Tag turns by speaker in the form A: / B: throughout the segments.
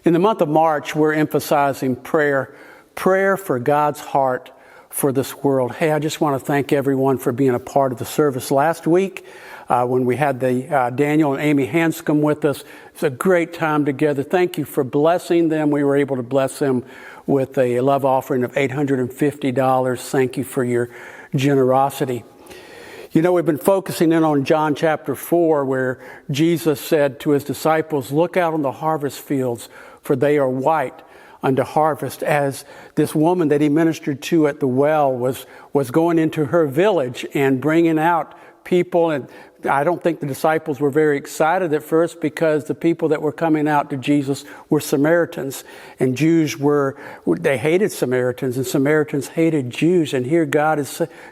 A: In the month of March, we're emphasizing prayer for God's heart for this world. Hey, I just want to thank everyone for being a part of the service last week when we had the Daniel and Amy Hanscom with us. It's a great time together. Thank you for blessing them. We were able to bless them with a love offering of $850. Thank you for your generosity. You know, we've been focusing in on John chapter 4, where Jesus said to his disciples, "Look out on the harvest fields, for they are white unto harvest," as this woman that he ministered to at the well was going into her village and bringing out people. And I don't think the disciples were very excited at first, because the people that were coming out to Jesus were Samaritans, and they hated Samaritans, and Samaritans hated Jews. And here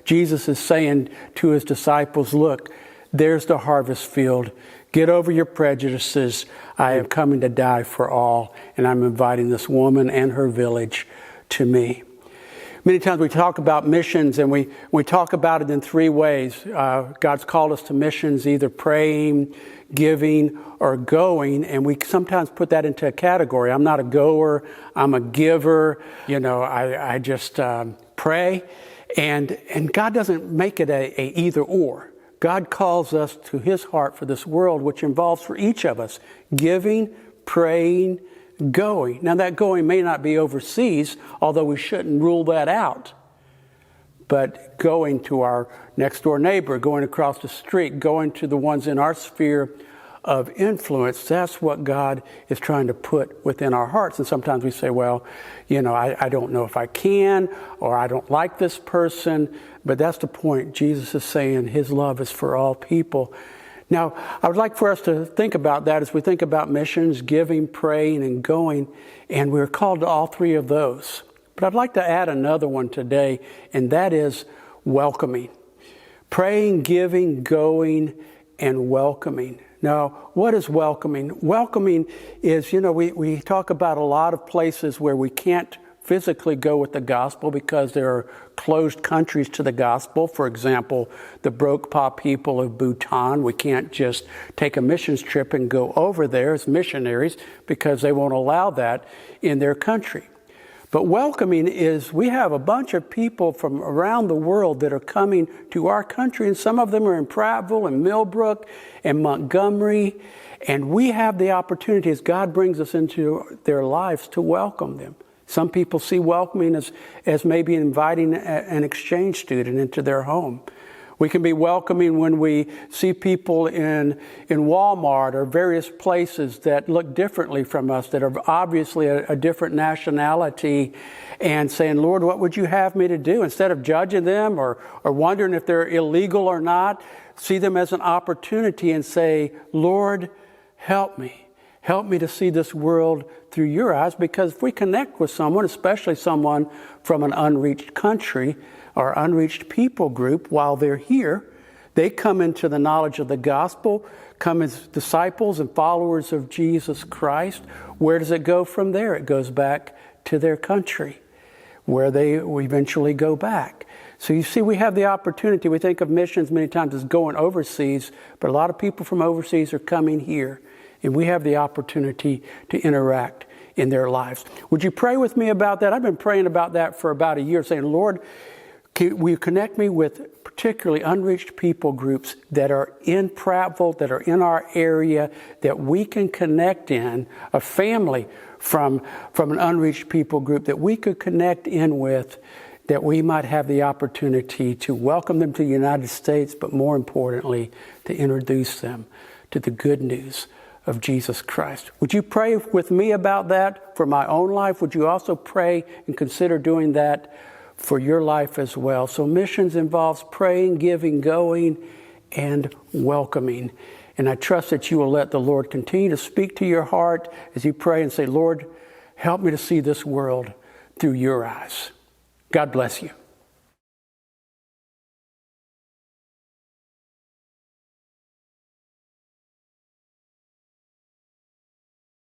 A: Jesus is saying to his disciples, look, there's the harvest field. Get over your prejudices. I am coming to die for all, and I'm inviting this woman and her village to me. Many times we talk about missions, and we talk about it in three ways. God's called us to missions, either praying, giving, or going, and we sometimes put that into a category. I'm not a goer, I'm a giver. You know, I just pray, and God doesn't make it a either or. God calls us to his heart for this world, which involves for each of us giving, praying, going. Now, that going may not be overseas, although we shouldn't rule that out. But going to our next door neighbor, going across the street, going to the ones in our sphere of influence, that's what God is trying to put within our hearts. And sometimes we say, well, you know, I don't know if I can, or I don't like this person. But that's the point. Jesus is saying his love is for all people. Now, I would like for us to think about that as we think about missions, giving, praying, and going. And we're called to all three of those. But I'd like to add another one today, and that is welcoming. Praying, giving, going, and welcoming. Now, what is welcoming? Welcoming is, you know, we talk about a lot of places where we can't physically go with the gospel because there are closed countries to the gospel. For example, the Brokpa people of Bhutan, we can't just take a missions trip and go over there as missionaries because they won't allow that in their country. But welcoming is, we have a bunch of people from around the world that are coming to our country, and some of them are in Prattville and Millbrook and Montgomery, and we have the opportunity, as God brings us into their lives, to welcome them. Some people see welcoming as maybe inviting an exchange student into their home. We can be welcoming when we see people in Walmart or various places that look differently from us, that are obviously a different nationality, and saying, Lord, what would you have me to do? Instead of judging them or wondering if they're illegal or not, see them as an opportunity and say, Lord, help me. Help me to see this world through your eyes, because if we connect with someone, especially someone from an unreached country or unreached people group, while they're here, they come into the knowledge of the gospel, come as disciples and followers of Jesus Christ. Where does it go from there? It goes back to their country, where they eventually go back. So you see, we have the opportunity. We think of missions many times as going overseas, but a lot of people from overseas are coming here. And we have the opportunity to interact in their lives. Would you pray with me about that? I've been praying about that for about a year, saying, Lord, will you connect me with particularly unreached people groups that are in Prattville, that are in our area, that we can connect in, a family from an unreached people group that we could connect in with, that we might have the opportunity to welcome them to the United States, but more importantly, to introduce them to the good news of Jesus Christ. Would you pray with me about that for my own life? Would you also pray and consider doing that for your life as well? So missions involves praying, giving, going, and welcoming. And I trust that you will let the Lord continue to speak to your heart as you pray and say, Lord, help me to see this world through your eyes. God bless you.